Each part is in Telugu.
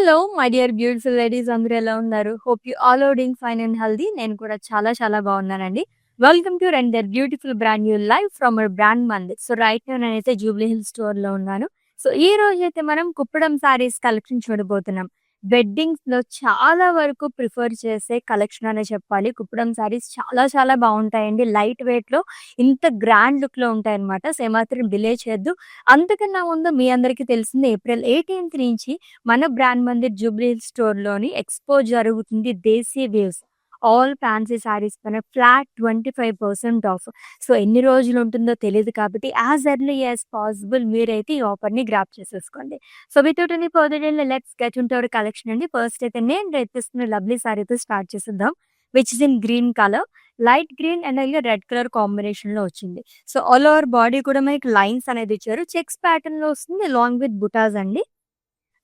Hello my dear beautiful ladies అందరూ ఎలా ఉన్నారు? Hope you all are doing fine and healthy. నేను కూడా చాలా బాగున్నానండి. Welcome to another beautiful brand new live from our brand Mandir. So right now నేనైతే జూబ్లీ హిల్స్ స్టోర్‌లో ఉన్నాను. సో ఈ రోజైతే మనం కుప్పడం సారీస్ కలెక్షన్ చూడబోతున్నాం. వెడ్డింగ్స్‌లో చాలా వరకు ప్రిఫర్ చేసే కలెక్షన్ అనే చెప్పాలి. కుప్పడం సారీస్ చాలా బావుంటాయండి. లైట్ వెయిట్‌లో ఇంత గ్రాండ్ లుక్‌లో ఉంటాయన్నమాట. సో ఏమాత్రం డిలే చేయొద్దు. అంతకన్నా ముందు మీ అందరికీ తెలిసిందే ఏప్రిల్ 18థ్ నుంచి మన బ్రాండ్ మందిర్ జూబ్లీ హిల్స్ స్టోర్‌లోని ఎక్స్‌పో జరుగుతుంది. Desi waves all fancy saris పైన ఫ్లాట్ 25% ఆఫ్. సో ఎన్ని రోజులు ఉంటుందో తెలీదు కాబట్టి యాస్ ఎర్లీ యాస్ పాసిబుల్ మీరైతే ఈ ఆఫర్‌ని గ్రాబ్ చేసేసుకోండి. So without any further delay let's get into hour collection అండి. ఫస్ట్ అయితే నేను రేట్ తీసుకున్న లవ్లీ సారీతో స్టార్ట్ చేసేద్దాం. Which is in green colour. Light green and అలాగే రెడ్ కలర్ కాంబినేషన్‌లో వచ్చింది. సో ఆల్ ఓవర్ బాడీ కూడా మనకి లైన్స్ అనేది ఇచ్చారు. చెక్స్ ప్యాటర్న్‌లో వస్తుంది అలాంగ్ విత్ బుటాస్ అండి.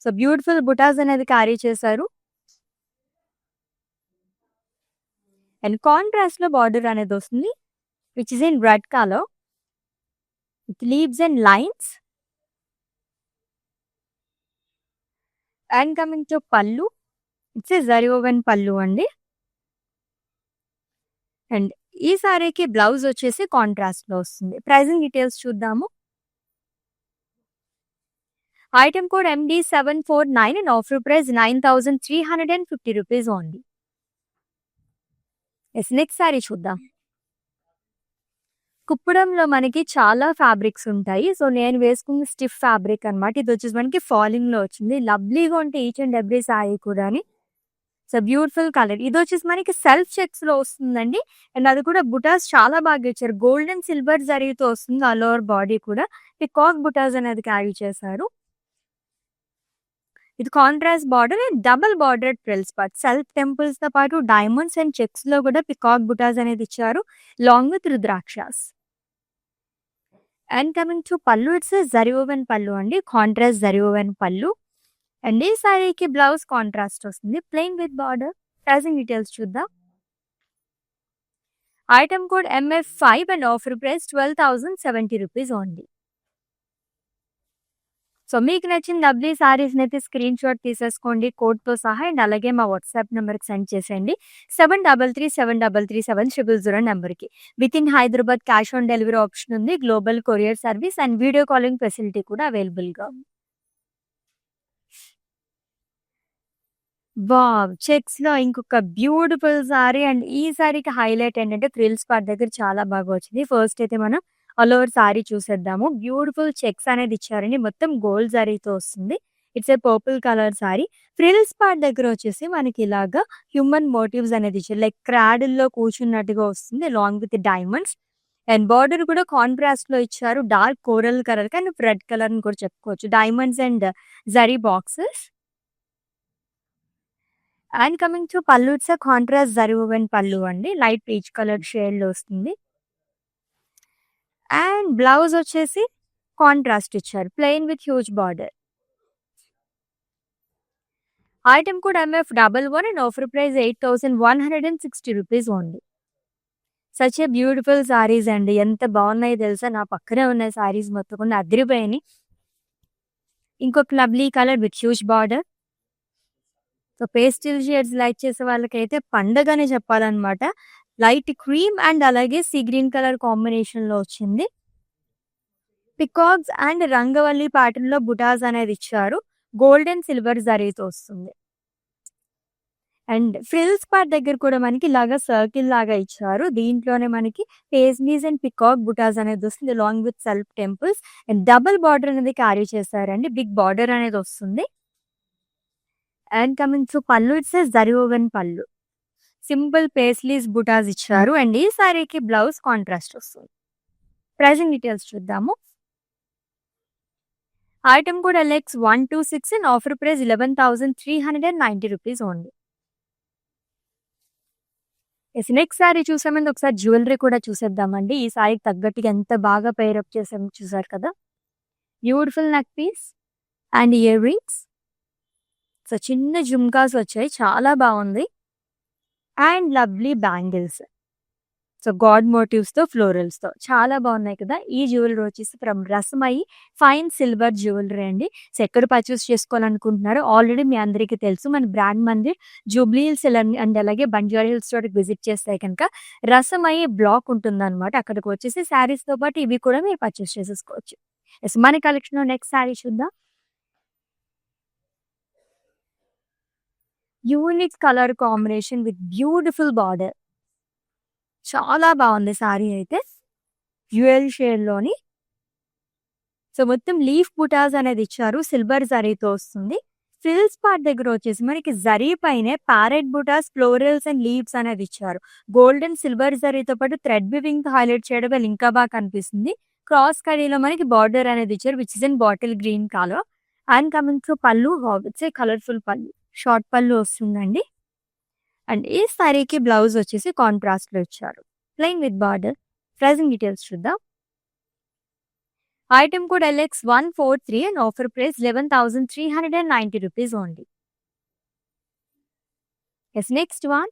సో బ్యూటిఫుల్ బుటాస్ అనేది క్యారీ చేశారు. అండ్ కాంట్రాస్ట్‌లో బార్డర్ అనేది వస్తుంది. Which is in red colour with leaves and lines. And coming to pallu. It's a zari woven pallu అండి. అండ్ ఈ సారీకి బ్లౌజ్ వచ్చేసి కాంట్రాస్ట్‌లో వస్తుంది. ప్రైజింగ్ డీటెయిల్స్ చూద్దాము. Item code MD749 and offer price 9350 rupees only. Next sorry చూద్దాం. కుప్పడంలో మనకి చాలా ఫ్యాబ్రిక్స్ ఉంటాయి. సో నేను వేసుకుంది స్టిఫ్ ఫ్యాబ్రిక్ అనమాట. ఇది వచ్చేసి మనకి ఫాలింగ్‌లో వచ్చింది. లవ్లీగా ఉంటాయి ఈచ్ అండ్ ఎవ్రీ సారీ కూడాని. So beautiful colour. ఇది వచ్చేసి మనకి సెల్ఫ్ చెక్స్‌లో వస్తుందండి. అండ్ అది కూడా బుటాస్ చాలా బాగా ఇచ్చారు. గోల్డ్ అండ్ సిల్వర్ జరీతో వస్తుంది ఆల్ ఓవర్ బాడీ కూడా. పికాక్ బుటాస్ అనేది క్యారీ చేశారు. ఇది contrast border and double bordered frills part. Self టెంపుల్స్‌తో పాటు డైమండ్స్ అండ్ చెక్స్‌లో కూడా పికాక్ బుటాస్ అనేది ఇచ్చారు. Long with rudrakshas. And coming to pallu, it's zari woven pallu అండి. Contrast zari woven pallu. And ఈ సారీకి బ్లౌజ్ కాంట్రాస్ట్ వస్తుంది. Plain with border. Pricing details చూద్దాం. Item code MF5 and offer price 12,070 rupees only. So మీకు నచ్చిన లవ్లీ సారీస్‌ని అయితే స్క్రీన్ షాట్ తీసేసుకోండి కోడ్‌తో సహా. అండ్ అలాగే మా వాట్సాప్ నెంబర్‌కి సెండ్ చేసేయండి. 7337337000 నెంబర్‌కి. With in Hyderabad cash on delivery option ఉంది. Global courier service and video calling facility కూడా అవైలబుల్‌గా ఉంది. వావ్! చెక్స్‌లో ఇంకొక బ్యూటిఫుల్ సారీ. అండ్ ఈ సారీకి హైలైట్ ఏంటంటే ఫ్రిల్స్ పార్ట్ దగ్గర చాలా బాగా వచ్చింది. ఫస్ట్ అయితే మనం ఆల్ ఓవర్ సారీ చూసేద్దాము. బ్యూటిఫుల్ చెక్స్ అనేది ఇచ్చారండి. మొత్తం గోల్డ్ జరీతో వస్తుంది. It's A purple colour sorry. Frills part దగ్గర వచ్చేసి మనకి ఇలాగా హ్యూమన్ మోటివ్స్ అనేది ఇచ్చారు. లైక్ క్రాడిల్‌లో కూర్చున్నట్టుగా వస్తుంది along with diamonds. And border కూడా కాంట్రాస్ట్‌లో ఇచ్చారు. Dark coral colour and red colour అని కూడా చెప్పుకోవచ్చు. Diamonds and zari boxes. And coming to pallu, it's a contrast zari woven pallu అండి. లైట్ పీచ్ కలర్ షేడ్‌లో వస్తుంది. అండ్ బ్లౌజ్ వచ్చేసి కాంట్రాస్ట్ ఇచ్చారు. Plain with huge border. Item code MF11 and offer price 8,160 rupees only. Such a beautiful saris అండి. ఎంత బాగున్నాయో తెలుసా? నా పక్కనే ఉన్న సారీస్ మొత్తం కూడా అదిరిపోయినాయి. ఇంకొక lovely colour with huge border. So pastel shades like చేసే వాళ్ళకైతే పండగనే చెప్పాలన్నమాట. లైట్ క్రీమ్ అండ్ అలాగే సీ గ్రీన్ కలర్ కాంబినేషన్‌లో వచ్చింది. పికాక్స్ అండ్ రంగవల్లి ప్యాటర్న్‌లో బుటాస్ అనేది ఇచ్చారు. గోల్డ్ అండ్ సిల్వర్ జరీతో వస్తుంది. అండ్ ఫ్రిల్స్ పార్ట్ దగ్గర కూడా మనకి ఇలాగా సర్కిల్ లాగా ఇచ్చారు. దీంట్లోనే మనకి పేస్లీస్ అండ్ పికాక్ బుటాస్ అనేది వస్తుంది along with self temples. And double border అనేది క్యారీ చేశారండి. బిగ్ బార్డర్ అనేది వస్తుంది. And coming to pallu, it's a zari woven పల్లు. సింపుల్ పేస్లీస్ బుటాస్ ఇచ్చారు. అండ్ ఈ సారీకి బ్లౌజ్ కాంట్రాస్ట్ వస్తుంది. ప్రైజింగ్ డీటెయిల్స్ చూద్దాము. Item code LX126 and offer price 11,390 rupees only. Next sorry చూసే ముందు ఒకసారి జ్యువెలరీ కూడా చూసేద్దామండి. ఈ సారీకి తగ్గట్టుగా ఎంత బాగా పేరప్ చేసామో చూసారు కదా. Beautiful neck piece and earrings. So చిన్న జుమ్కాస్ వచ్చాయి. చాలా బాగుంది. And lovely bangles. So, god మోటివ్స్‌తో, ఫ్లోరల్స్‌తో చాలా బాగున్నాయి కదా! ఈ జ్యువెలరీ వచ్చేసి from Rasamayi fine silver jewellery అండి. సో, ఎక్కడ పర్చేస్ చేసుకోవాలనుకుంటున్నారో ఆల్రెడీ మీ అందరికీ తెలుసు. మన brand Mandir Jubilee Hills and అలాగే బంజారా హిల్స్ చోటకి విజిట్ చేస్తే కనుక రసమయి బ్లాక్ ఉంటుందనమాట. అక్కడికి వచ్చేసి శారీస్‌తో పాటు ఇవి కూడా మీరు పర్చేస్ చేసేసుకోవచ్చు. యెస్. మన కలెక్షన్‌లో నెక్స్ట్ శారీ చూద్దాం. Unique colour combination with beautiful border. చాలా బావుంది సారీ అయితే. డ్యూయల్ షేడ్‌లోని సో, మొత్తం లీఫ్ బుటాస్ అనేది ఇచ్చారు. సిల్వర్ జరీతో వస్తుంది. ఫ్రిల్స్ పార్ట్ దగ్గర వచ్చేసి మనకి జరీ పైనే ప్యారెట్ బుటాస్, ఫ్లోరల్స్ అండ్ లీవ్స్ అనేది ఇచ్చారు. గోల్డ్ అండ్ సిల్వర్ జరీతో పాటు థ్రెడ్ వీవింగ్‌తో హైలైట్ చేయడం వల్ల ఇంకా బాగా కనిపిస్తుంది. క్రాస్ కడీలో మనకి బార్డర్ అనేది ఇచ్చారు. Which is in bottle green colour. And coming to pallu, it's a colourful pallu. Short pallu వస్తుందండి. అండ్ ఈ సారీకి బ్లౌజ్ వచ్చేసి కాంట్రాస్ట్‌లో ఇచ్చారు. Plain with border. Pricing details చూద్దాం. Item code LX143 and offer price 11,390 rupees only. Yes. Next one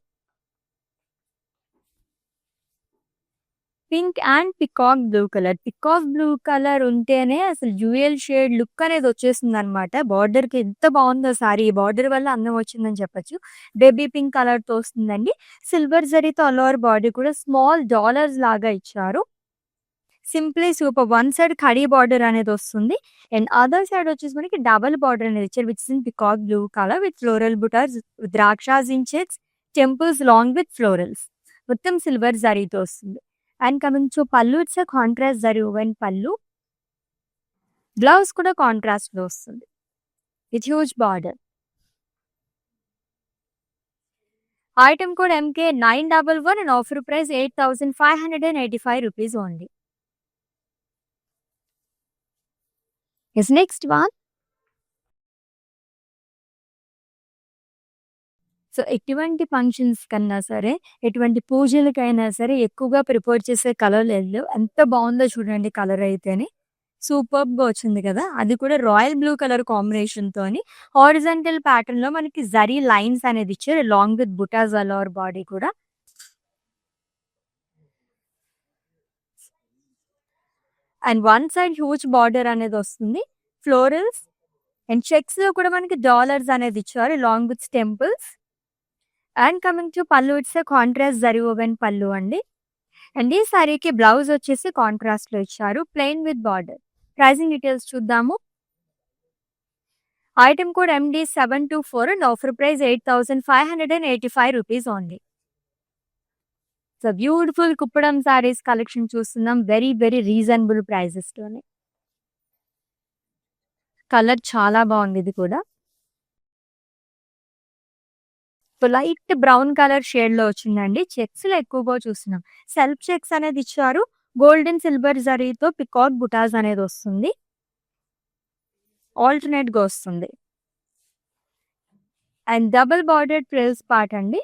pink and peacock blue colour. Peacock blue colour ఉంటేనే అసలు డ్యూయల్ షేడ్ లుక్ అనేది వచ్చేసిందనమాట. బార్డర్‌కి ఎంత బావుందో సారీ. ఈ బార్డర్ వల్ల అందం వచ్చిందని చెప్పొచ్చు. బేబీ పింక్ కలర్‌తో వస్తుందండి. సిల్వర్ జరీతో ఆల్ ఓవర్ బాడీ కూడా స్మాల్ డాలర్స్ లాగా ఇచ్చారు. Simply super. One side khadi border అనేది వస్తుంది. అండ్ అదర్ సైడ్ వచ్చేసి మనకి డబుల్ బార్డర్ అనేది ఇచ్చారు. Which is in peacock blue colour with floral butas, ద్రాక్షాస్ in checks, temples long with florals. మొత్తం సిల్వర్ జరీతో వస్తుంది. And coming to pallu, it's contrast zari woven pallu. Blouse కూడా కాంట్రాస్ట్ లో వస్తుంది with huge border. Item code MK911 and offer price 8,585 rupees only. Yes, next one. So, ఎటువంటి ఫంక్షన్స్ కన్నా సరే, ఎటువంటి పూజలకైనా సరే ఎక్కువగా ప్రిఫర్ చేసే కలర్ యెల్లో. ఎంత బావుందో చూడండి కలర్ అయితేని. సూపర్బ్‌గా వచ్చింది కదా! అది కూడా రాయల్ బ్లూ కలర్ కాంబినేషన్‌తోని హారిజాంటల్ ప్యాటర్న్‌లో మనకి జరీ లైన్స్ అనేది ఇచ్చారు. Along with butas all over body కూడా. And one side huge border అనేది వస్తుంది. ఫ్లోరల్స్ అండ్ చెక్స్‌లో కూడా మనకి డాలర్స్ అనేది ఇచ్చారు along with temples. And coming to pallu, it's contrast zari woven pallu అండి. అండ్ ఈ సారీకి బ్లౌజ్ వచ్చేసి కాంట్రాస్ట్‌లో ఇచ్చారు. Plain with border. Pricing details చూద్దాము. Item code MD724 and offer price 8,585 rupees only. So, beautiful Kuppadam saris collection చూస్తున్నాం. వెరీ వెరీ రీజనబుల్ ప్రైజెస్‌లోనే. కలర్ చాలా బాగుంది ఇది కూడా. సో, లైట్ బ్రౌన్ కలర్ షేడ్‌లో వచ్చిందండి. చెక్స్‌లో ఎక్కువగా చూస్తున్నాం. సెల్ఫ్ చెక్స్ అనేది ఇచ్చారు. గోల్డ్ అండ్ సిల్వర్ జరీతో పికాక్ బుటాస్ అనేది వస్తుంది. ఆల్టర్‌నేట్‌గా వస్తుంది. And double bordered frills part అండి.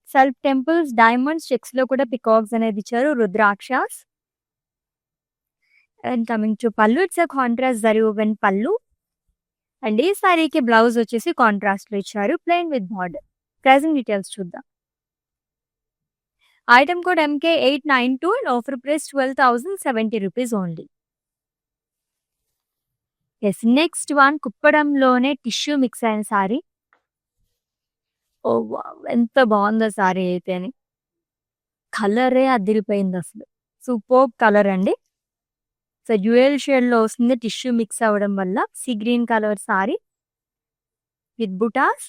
సెల్ఫ్ టెంపుల్స్, డైమండ్స్, చెక్స్‌లో కూడా పికాక్స్ అనేది ఇచ్చారు. Rudrakshas. And coming to pallu, it's contrast zari woven pallu. And ఈ సారీకి బ్లౌజ్ వచ్చేసి కాంట్రాస్ట్‌లో ఇచ్చారు. Plain with border. Pricing details చూద్దాం. Item code MK892 and offer price 12,070 rupees only. Yes. Next one కుప్పడంలోనే టిష్యూ మిక్స్ అయిన సారీ. Oh wow! ఎంత బావుందో సారీ అయితేని. కలరే అదిరిపోయిందసలు. సూపర్బ్ కలర్ అండి. సో, డ్యూయల్ షేడ్‌లో వస్తుంది టిష్యూ మిక్స్ అవ్వడం వల్ల. See green colour sari with బుటాస్,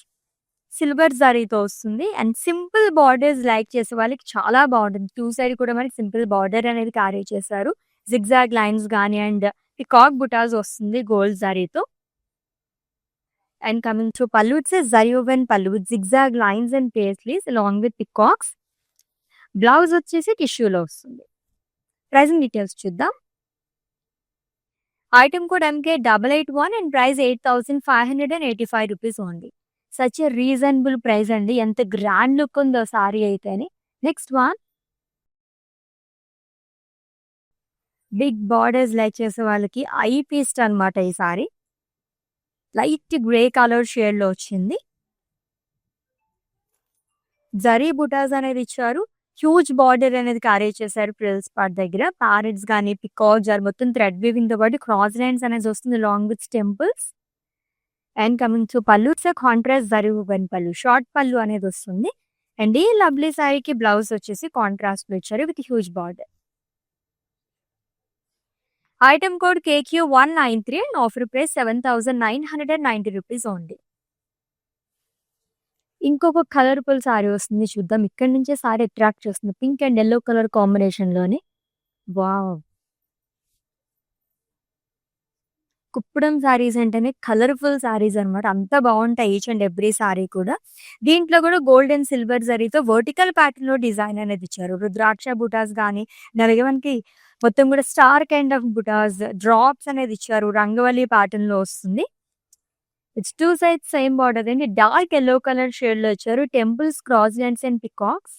సిల్వర్ జరీతో వస్తుంది. అండ్ సింపుల్ బార్డర్స్ లైక్ చేసే వాళ్ళకి చాలా బావుంటుంది. 2 సైడ్ కూడా మనకి సింపుల్ బార్డర్ అనేది క్యారీ చేశారు. జిగ్‌జాగ్ లైన్స్ గాని అండ్ పికాక్ బుటాస్ వస్తుంది గోల్డ్ జరీతో. And coming to pallu, it's zari woven pallu with zigzag lines and paisleys along with peacocks. Blouse వచ్చేసి టిష్యూలో వస్తుంది. ప్రైజింగ్ డీటెయిల్స్ చూద్దాం. ఐటమ్ కోడ్ MK881 and price 8,585 rupees only. Such a reasonable price అండి. ఎంత గ్రాండ్ లుక్ ఉందో సారీ అయితేని. Next one big borders like చేసే వాళ్ళకి ఐ పీస్ట్ అనమాట ఈ సారీ. లైట్ గ్రే కలర్ షేడ్‌లో వచ్చింది. జరీ బుటాస్ అనేది ఇచ్చారు. హ్యూజ్ బార్డర్ అనేది క్యారీ చేశారు ఫ్రిల్స్ పార్ట్ దగ్గర. ప్యారెట్స్ గాని, పికాక్స్ ఆర్ మొత్తం థ్రెడ్ వీవింగ్‌తో పాటు క్రాస్ లైన్స్ అనేది వస్తుంది long with temples. And coming to pallu it's a contrast zari woven pallu. Short pallu అనేది వస్తుంది. అండ్ ఈ లవ్లీ సారీకి బ్లౌజ్ వచ్చేసి కాంట్రాస్ట్‌లో ఇచ్చారు with huge border. Item code KQ193 and offer price 7,990 rupees only. ఇంకొక కలర్‌ఫుల్ సారీ వస్తుంది చూద్దాం. ఇక్కడి నుంచే సారీ అట్రాక్ట్ చేస్తుంది. పింక్ అండ్ యెల్లో కలర్ కాంబినేషన్‌లోని. వావ్! కుప్పడం సారీస్ అంటేనే కలర్‌ఫుల్ సారీస్ అన్నమాట. అంత బావుంటాయి ఈచ్ అండ్ ఎవ్రీ సారీ కూడా. దీంట్లో కూడా గోల్డ్ అండ్ సిల్వర్ జరీతో వర్టికల్ ప్యాటర్న్‌లో డిజైన్ అనేది ఇచ్చారు. రుద్రాక్ష బుటాస్ గాని, అలాగే మనకి మొత్తం కూడా star kind of butas, drops అనేది ఇచ్చారు. రంగవల్లి ప్యాటర్న్‌లో వస్తుంది. ఇట్స్ 2 సైడ్స్ సేమ్ బార్డర్ అండి. డార్క్ యెల్లో కలర్ షేడ్‌లో ఇచ్చారు. Temples, cross lines and peacocks.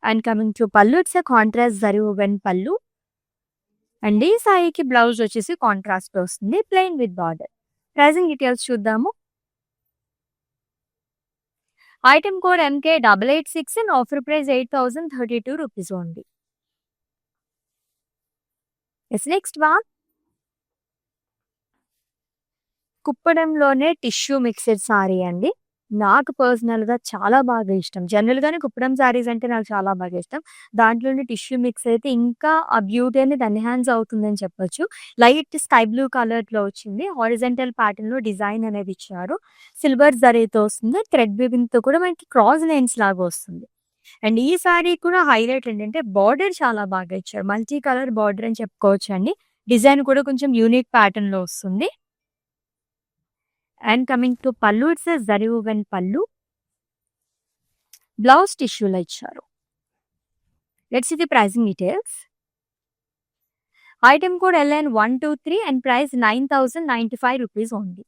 And coming to pallu it's a contrast zari woven pallu. And ఈ సారీకి బ్లౌజ్ వచ్చేసి కాంట్రాస్ట్‌లో వస్తుంది. Plain with border. Pricing details చూద్దాము. Item code MK886 and offer price 8,032 rupees only. Next one కుప్పడంలోనే టిష్యూ మిక్స్డ్ సారీ అండి. నాకు పర్సనల్‌గా చాలా బాగా ఇష్టం. జనరల్‌గానే కుప్పడం సారీస్ అంటే నాకు చాలా బాగా ఇష్టం. దాంట్లోనే టిష్యూ మిక్స్ అయితే ఇంకా ఆ బ్యూటీ అనేది ఎన్హాన్స్ అవుతుందని చెప్పొచ్చు. లైట్ స్కై బ్లూ కలర్‌లో వచ్చింది. హారిజాంటల్ ప్యాటర్న్‌లో డిజైన్ అనేది ఇచ్చారు. సిల్వర్ జరీతో వస్తుంది. థ్రెడ్ వీవింగ్‌తో కూడా మనకి క్రాస్ లైన్స్ లాగా వస్తుంది. అండ్ ఈ సారీ కూడా హైలైట్ ఏంటంటే బార్డర్ చాలా బాగా ఇచ్చారు. మల్టీ కలర్ బార్డర్ అని చెప్పుకోవచ్చండి. డిజైన్ కూడా కొంచెం యూనిక్ ప్యాటర్న్‌లో వస్తుంది. And coming to pallu it's a zari woven pallu. Blouse టిష్యూలో ఇచ్చారు. Let's see the pricing details. Item code LN123 and price 9,095 rupees only.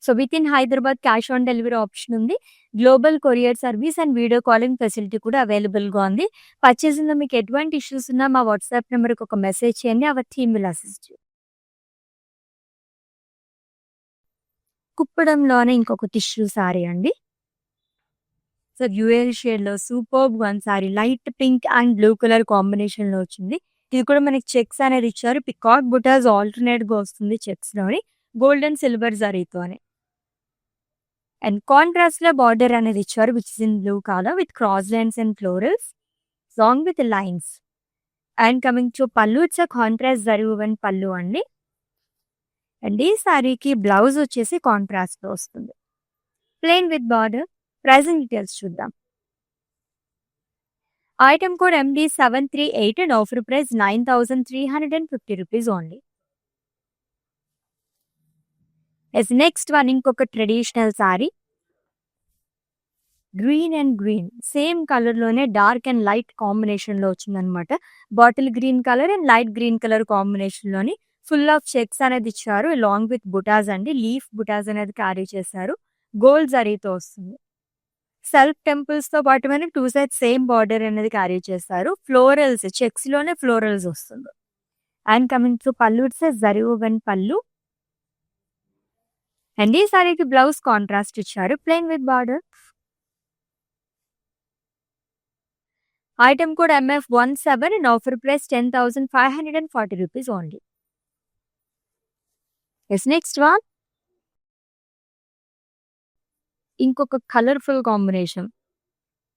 So with in Hyderabad cash on delivery option ఉంది. Global courier service and video calling facility కూడా అవైలబుల్‌గా ఉంది. పర్చేసింగ్‌లో మీకు ఎటువంటి ఇష్యూస్ ఉన్నా మా వాట్సాప్ నెంబర్‌కి ఒక మెసేజ్ చేయండి. Our team will assist you. కుప్పడంలోనే ఇంకొక టిష్యూ సారీ అండి. సో డ్యూయల్ షేడ్‌లో superb one sari light pink and blue colour కాంబినేషన్‌లో వచ్చింది. ఇది కూడా మనకి చెక్స్ అనేది ఇచ్చారు. పికాక్ బుటాస్ ఆల్టర్‌నేట్‌గా వస్తుంది చెక్స్‌లోని. గోల్డ్ అండ్ సిల్వర్ జరీతోని. అండ్ కాంట్రాస్ట్‌లో బార్డర్ అనేది ఇచ్చారు which is in blue colour with cross lines and florals long with lines. And coming to pallu it's a contrast zari woven pallu అండి. అండ్ ఈ సారీకి బ్లౌజ్ వచ్చేసి కాంట్రాస్ట్‌లో వస్తుంది. Plain with border. Pricing details చూద్దాం. Item code MD738 and offer price 9,350 rupees only. Next one ఇంకొక traditional sari. Green and green same కలర్‌లోనే డార్క్ అండ్ లైట్ కాంబినేషన్‌లో వచ్చిందనమాట. Bottle green colour and light green colour కాంబినేషన్‌లోని ఫుల్ ఆఫ్ చెక్స్ అనేది ఇచ్చారు. లాంగ్ విత్ బుటాస్ అండి. లీఫ్ బుటాస్ అనేది క్యారీ చేశారు. గోల్డ్ జరీతో వస్తుంది. సెల్ఫ్ టెంపుల్స్‌తో పాటు మనకి 2 సైడ్స్ సేమ్ బార్డర్ అనేది క్యారీ చేస్తారు. ఫ్లోరల్స్ చెక్స్‌లోనే ఫ్లోరల్స్ వస్తుంది. And coming to pallu it's a zari woven pallu. And ఈ సారీకి బ్లౌజ్ కాంట్రాస్ట్ ఇచ్చారు. Plain with border. Item code MF17 and offer price 10,540 rupees only. Next one ఇంకొక colourful combination.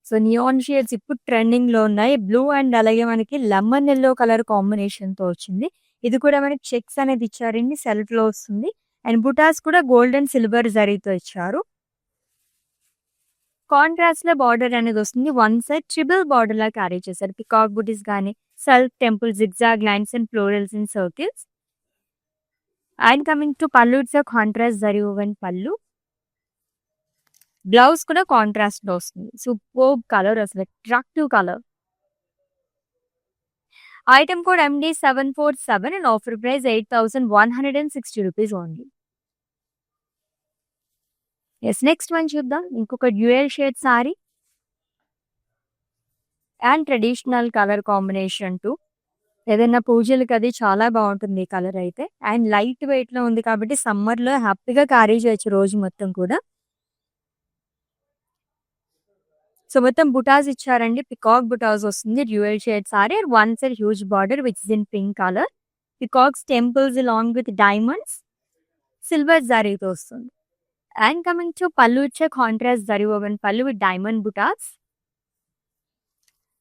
So neon shades ఇప్పుడు ట్రెండింగ్‌లో ఉన్నాయి. బ్లూ అండ్ అలాగే మనకి లెమన్ యెల్లో కలర్ కాంబినేషన్‌తో వచ్చింది. ఇది కూడా మనకి చెక్స్ అనేది ఇచ్చారండి. సెల్ఫ్‌లో వస్తుంది. అండ్ బుటాస్ కూడా గోల్డ్ అండ్ సిల్వర్ జరీతో ఇచ్చారు. కాంట్రాస్ట్‌లో బార్డర్ అనేది వస్తుంది. వన్ సైడ్ ట్రిపుల్ బార్డర్‌లా క్యారీ చేశారు. పికాక్ బుటీస్ గాని, self temple zigzag lines and florals in circles. And coming to pallu it's a contrast zari woven pallu. Blouse కూడా కాంట్రాస్ట్‌లో వస్తుంది. సూపర్బ్ కలర్ అసలు attractive colour. Item code MD747 and offer price 8,160 rupees only. Next one చూద్దాం. ఇంకొక dual shade sari and traditional colour combination too. ఏదైనా పూజలకి అది చాలా బాగుంటుంది ఈ కలర్ అయితే. అండ్ లైట్ వెయిట్‌లో ఉంది కాబట్టి సమ్మర్‌లో హ్యాపీగా క్యారీ చేయొచ్చు రోజు మొత్తం కూడా. సో మొత్తం బుటాస్ ఇచ్చారండి. పికాక్ బుటాస్ వస్తుంది. Dual shade sari and one side huge border which is in pink colour. Peacocks temples along with diamonds silver జరీతో వస్తుంది. అండ్ కమింగ్ టు పళ్ళు ఇచ్చే contrast zari woven pallu with diamond butas.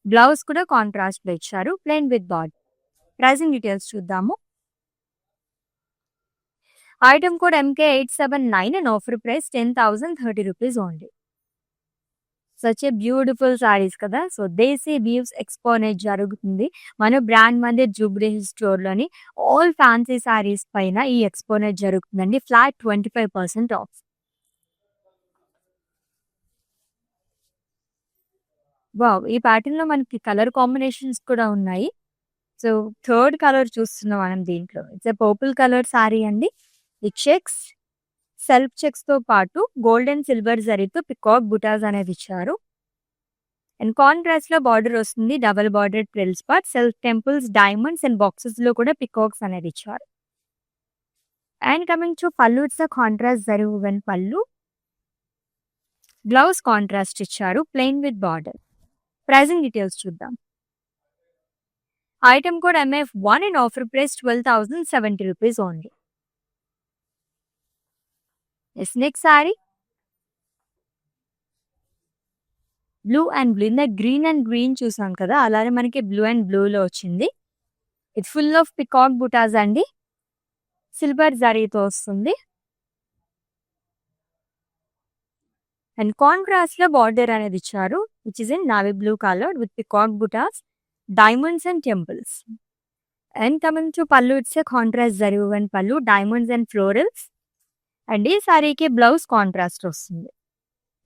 Blouse కూడా కాంట్రాస్ట్ లో ఇచ్చారు plain with border. Pricing details చూద్దాము. Item code MK879 and offer price 10,030 rupees only. Such a beautiful saris కదా. సో దేశీ వీవ్స్ ఎక్స్పోనేట్ జరుగుతుంది మన బ్రాండ్ మందిర్ జూబ్లీ హిల్స్ స్టోర్లోని. ఆల్ ఫ్యాన్సీ సారీస్ పైన ఈ ఎక్స్పోనేట్ జరుగుతుందండి. Flat 25% off. వావ్! ఈ ప్యాటర్న్‌లో మనకి కలర్ కాంబినేషన్స్ కూడా ఉన్నాయి. సో థర్డ్ కలర్ చూస్తున్నాం మనం దీంట్లో. It's a purple colour sari అండి. ఈ చెక్స్, సెల్ఫ్ చెక్స్‌తో పాటు గోల్డ్ అండ్ సిల్వర్ జరీతో పికాక్ బుటాస్ అనేది ఇచ్చారు. అండ్ కాంట్రాస్ట్‌లో బార్డర్ వస్తుంది. Double bordered frills part, self temples, diamonds and బాక్సెస్‌లో కూడా పికాక్స్ అనేది ఇచ్చారు. And coming to pallu it's a contrast zari woven pallu. Blouse contrast ఇచ్చారు plain with border. Pricing details చూద్దాం. Item code MF1 and offer price 12,070 rupees only. Next sorry blue and blue. ఇందాక గ్రీన్ అండ్ గ్రీన్ చూసాం కదా, అలానే మనకి బ్లూ అండ్ బ్లూలో వచ్చింది. ఇట్స్ ఫుల్ ఆఫ్ పికాక్ బుటాస్ అండి. సిల్వర్ జరీతో వస్తుంది. అండ్ కాంట్రాస్ట్ లో బార్డర్ అనేది ఇచ్చారు which is in navy blue colour with peacock butas, diamonds and temples. And coming to pallu it's a contrast zari woven pallu, diamonds and florals. And ఈ సారీకి బ్లౌజ్ కాంట్రాస్ట్ వస్తుంది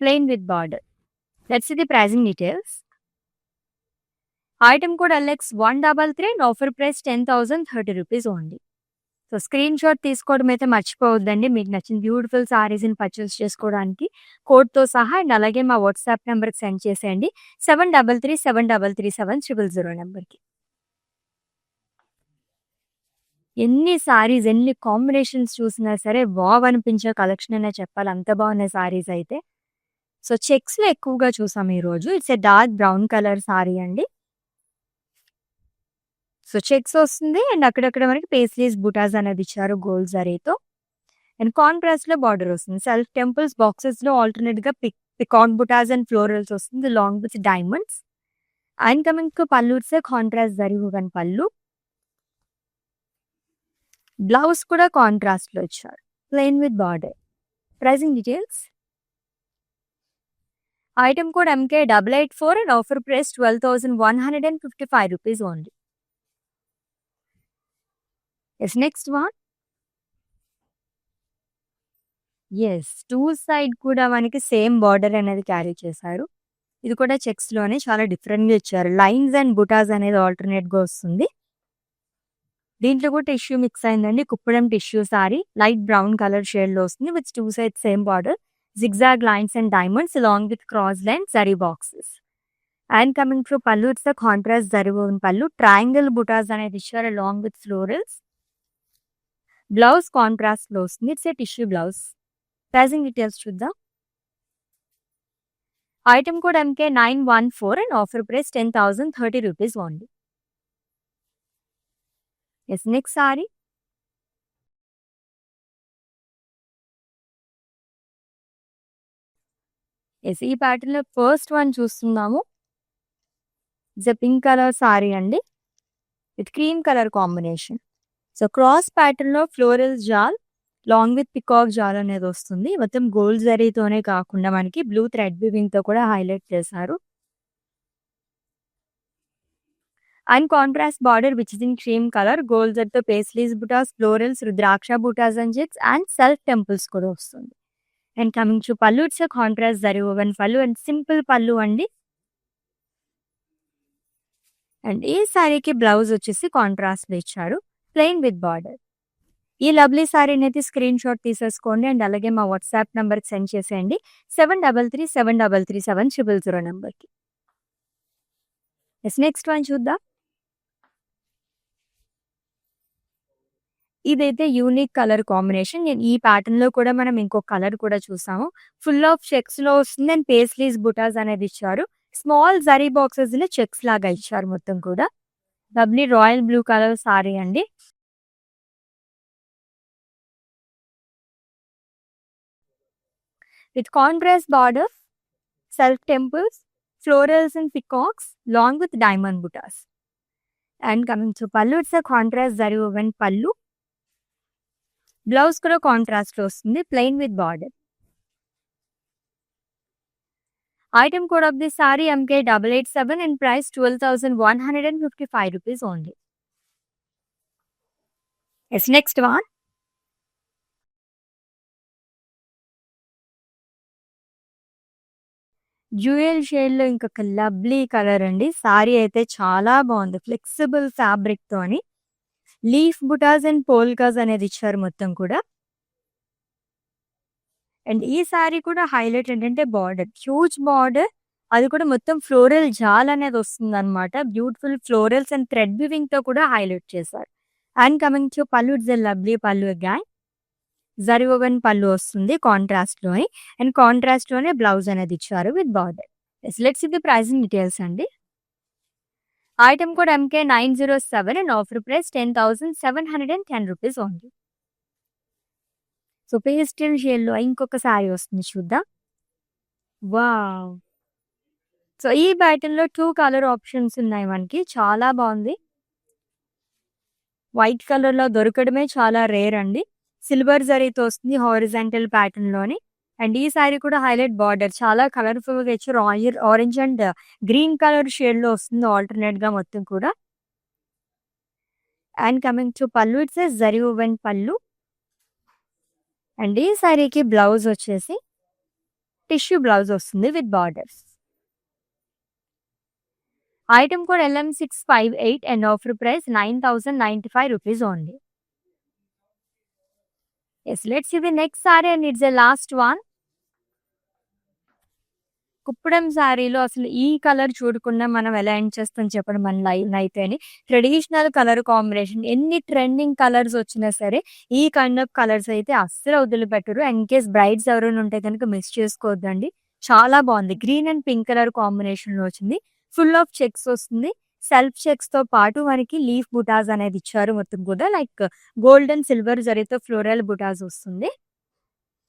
plain with border. Let's see the pricing details. Item code LX133 and offer price 10,030 rupees only. So screenshot తీసుకోవడం అయితే మర్చిపోవద్దండి. మీకు నచ్చిన బ్యూటిఫుల్ సారీస్ని పర్చేస్ చేసుకోవడానికి కోడ్తో సహా. అండ్ అలాగే మా వాట్సాప్ నెంబర్కి సెండ్ చేసేయండి 7337337000 నెంబర్కి. ఎన్ని సారీస్, ఎన్ని కాంబినేషన్స్ చూసినా సరే వావ్ అనిపించే కలెక్షన్ అనే చెప్పాలి. అంత బాగున్నాయి సారీస్ అయితే. సో చెక్స్లో ఎక్కువగా చూసాం ఈరోజు. It's a dark brown colour sari అండి. సో చెక్స్ వస్తుంది అండ్ అక్కడక్కడ మనకి పేస్లీస్ బుటాస్ అనేది ఇచ్చారు గోల్డ్ జరీతో. అండ్ కాంట్రాస్ట్ లో బార్డర్ వస్తుంది. సెల్ఫ్ టెంపుల్స్ బాక్సెస్ లో ఆల్టర్నేట్ గా పికాక్ బుటాస్ అండ్ ఫ్లోరల్స్ వస్తుంది long with diamonds. And coming to pallu it's contrast zari woven pallu. Blouse కూడా కాంట్రాస్ట్ లో ఇచ్చారు plain with border. Pricing details. Item code MK884 and offer price 12,155 rupees only. Next one. Two side కూడా మనకి సేమ్ బార్డర్ అనేది క్యారీ చేశారు. ఇది కూడా చెక్స్ లోనే చాలా డిఫరెంట్ గా ఇచ్చారు. లైన్స్ అండ్ బుటాస్ అనేది ఆల్టర్నేట్ గా వస్తుంది. దీంట్లో కూడా టిష్యూ మిక్స్ అయిందండి. Kuppadam tissue sari light brown colour shade లో వస్తుంది with two side same border, zigzag lines and diamonds along with cross line zari boxes. And coming to pallu it's contrast zari woven pallu, triangle butas అనేది ఇచ్చారు along with florals. Blouse contrast లో వస్తుంది. It's a tissue blouse. Pricing details చూద్దాం. Item code MK914 and offer price 10,030 rupees only. Next sari. ఈ ప్యాటర్న్ లో ఫస్ట్ వన్ చూస్తున్నాము. It's a pink colour sari అండి with cream colour combination. So cross pattern లో ఫ్లోరల్ జాల్ లాంగ్ విత్ పికాక్ జాల్ అనేది వస్తుంది. మొత్తం గోల్డ్ జరీతోనే కాకుండా మనకి బ్లూ థ్రెడ్ వీవింగ్ తో కూడా హైలైట్ చేశారు. And contrast border which is in cream colour, gold జరీతో paisleys butas, florals, rudraksha butas and checks and self temples కూడా వస్తుంది. And coming to pallu it's contrast zari woven pallu and simple pallu అండి. అండ్ ఈ సారీకి బ్లౌజ్ వచ్చేసి కాంట్రాస్ట్ లో ఇచ్చారు ప్లెయిన్ విత్ బార్డర్. ఈ లవ్లీ సారీని అయితే స్క్రీన్ షాట్ తీసేసుకోండి అండ్ అలాగే మా వాట్సాప్ నెంబర్కి సెండ్ చేసేయండి 7337337000 నెంబర్కి. నెక్స్ట్ వన్ చూద్దాం. ఇదైతే యూనిక్ కలర్ కాంబినేషన్. ఈ ప్యాటర్న్ లో కూడా మనం ఇంకో కలర్ కూడా చూసాము. ఫుల్ ఆఫ్ చెక్స్ లో వస్తుంది అండ్ పేస్లీస్ బుటాస్ అనేది ఇచ్చారు. స్మాల్ జరీ బాక్సెస్‌లో చెక్స్ లాగా ఇచ్చారు మొత్తం కూడా. Lovely royal blue colour sari అండి. With contrast border, self temples, florals and peacocks long with diamond butas. And coming to pallu, it's a contrast zari woven pallu. Blouse కూడా కాంట్రాస్ట్‌లో వస్తుంది, plain with border. Item code of the sari MK887 and price 12,155 rupees only. Yes, next one. Dual షేడ్‌లో ఇంకొక లవ్లీ కలర్ అండి. సారీ అయితే చాలా బాగుంది. ఫ్లెక్సిబుల్ ఫ్యాబ్రిక్‌తోని లీఫ్ బుటాస్ అండ్ పోల్కాస్ అనేది ఇచ్చారు మొత్తం కూడా. అండ్ ఈ సారీ కూడా హైలైట్ ఏంటంటే బార్డర్, హ్యూజ్ బార్డర్, అది కూడా మొత్తం ఫ్లోరల్ జాల్ అనేది వస్తుందన్నమాట. బ్యూటిఫుల్ ఫ్లోరల్స్ అండ్ థ్రెడ్ వీవింగ్‌తో కూడా హైలైట్ చేశారు. And coming to pallu, it's a lovely pallu again. Zari woven pallu వస్తుంది కాంట్రాస్ట్‌లోని. అండ్ కాంట్రాస్ట్‌లోనే బ్లౌజ్ అనేది ఇచ్చారు with border. Let's see the pricing details అండి. Item code MK907 and offer price 10,710 rupees only. So pastel షేడ్‌లో ఇంకొక సారీ వస్తుంది చూద్దాం. వావ్! సో ఈ ప్యాటర్న్‌లో 2 కలర్ ఆప్షన్స్ ఉన్నాయి మనకి. చాలా బాగుంది. వైట్ కలర్‌లో దొరకడమే చాలా రేర్ అండి. సిల్వర్ జరీతో వస్తుంది హారిజాంటల్ ప్యాటర్న్‌లోని. అండ్ ఈ సారీ కూడా హైలైట్ బార్డర్ చాలా కలర్‌ఫుల్‌గా ఇచ్చారు. ఆరెంజ్ అండ్ గ్రీన్ కలర్ షేడ్‌లో వస్తుంది ఆల్టర్‌నేట్‌గా మొత్తం కూడా. And coming to pallu, it's a zari woven pallu. And ఈ సారీకి బ్లౌజ్ వచ్చేసి టిష్యూ బ్లౌజ్ వస్తుంది with borders. Item code LM658 and offer price 9,095 rupees only. Yes, let's see the next saree and it's the last one. Kuppadam సారీలో అసలు ఈ కలర్ చూడకుండా మనం ఎలా ఎండ్ చేస్తాం చెప్పండి మన లైఫ్‌నైతేని. ట్రెడిషనల్ కలర్ కాంబినేషన్ ఎన్ని ట్రెండింగ్ కలర్స్ వచ్చినా సరే ఈ కైండ్ ఆఫ్ కలర్స్ అయితే అస్సలు వదిలిపెట్టరు. ఇన్‌కేస్ బ్రైడ్స్ ఎవరైనా ఉంటే గనుక మిస్ చేసుకోవద్దండి. చాలా బాగుంది. గ్రీన్ అండ్ పింక్ కలర్ కాంబినేషన్‌లో వచ్చింది. ఫుల్ ఆఫ్ చెక్స్ వస్తుంది. సెల్ఫ్ చెక్స్‌తో పాటు మనకి లీఫ్ బుటాస్ అనేది ఇచ్చారు మొత్తం కూడా. లైక్ గోల్డ్ అండ్ సిల్వర్ జరీతో ఫ్లోరల్ బుటాస్ వస్తుంది.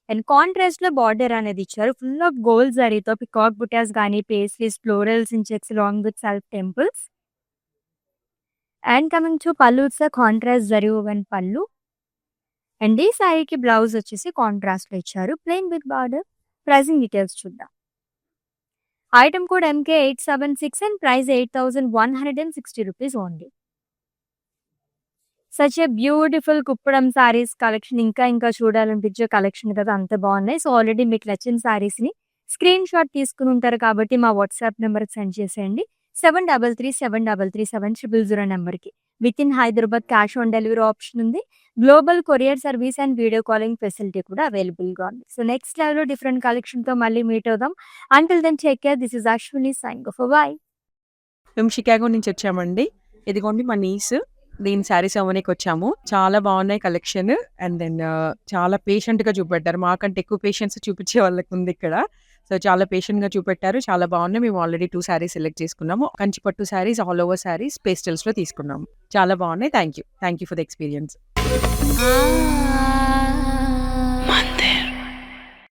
అండ్ కాంట్రాస్ట్‌లో బార్డర్ అనేది ఇచ్చారు. ఫుల్ ఆఫ్ గోల్డ్ జరీతో పికాక్ బుటాస్ గాని, paisleys, florals in checks long with self temples. And coming to pallu, it's a contrast zari woven pallu. And ఈ సారీకి బ్లౌజ్ వచ్చేసి కాంట్రాస్ట్‌లో ఇచ్చారు. Plain with border. Pricing details చూద్దాం. Item code MK876 and price 8,160 rupees only. Such a beautiful Kuppadam saris collection ఇంకా చూడాలనిపించే కలెక్షన్ కదా, అంత బాగున్నాయి. సో ఆల్రెడీ మీకు నచ్చిన సారీస్‌ని స్క్రీన్ షాట్ తీసుకుని ఉంటారు కాబట్టి మా వాట్సాప్ నెంబర్‌కి సెండ్ చేసేయండి. 7337337000 నెంబర్‌కి. With in Hyderabad cash on delivery option ఉంది. Global courier service and video calling facility కూడా అవైలబుల్‌గా ఉంది. సో నెక్స్ట్ లైవ్‌లో డిఫరెంట్ కలెక్షన్‌తో మళ్ళీ మీట్ అవుదాం. Until then take care. This is Ashwini signing off. Bye. మేము షికాగో నుంచి వచ్చామండి. ఇదిగోండి మా నీస్. దీని శారీస్ అమ్మనీకి వచ్చాము. చాలా బాగున్నాయి కలెక్షన్. అండ్ దెన్ చాలా పేషెంట్‌గా చూపెట్టారు. మాకంటే ఎక్కువ పేషెన్స్ చూపించే వాళ్ళకి ఉంది ఇక్కడ. సో చాలా పేషెంట్‌గా చూపెట్టారు. చాలా బాగున్నాయి. మేము ఆల్రెడీ 2 శారీస్ సెలెక్ట్ చేసుకున్నాము. కంచి పట్టు శారీస్, ఆల్ ఓవర్ శారీస్, పేస్టల్స్‌లో తీసుకున్నాము. చాలా బాగున్నాయి. Thank you for the experience.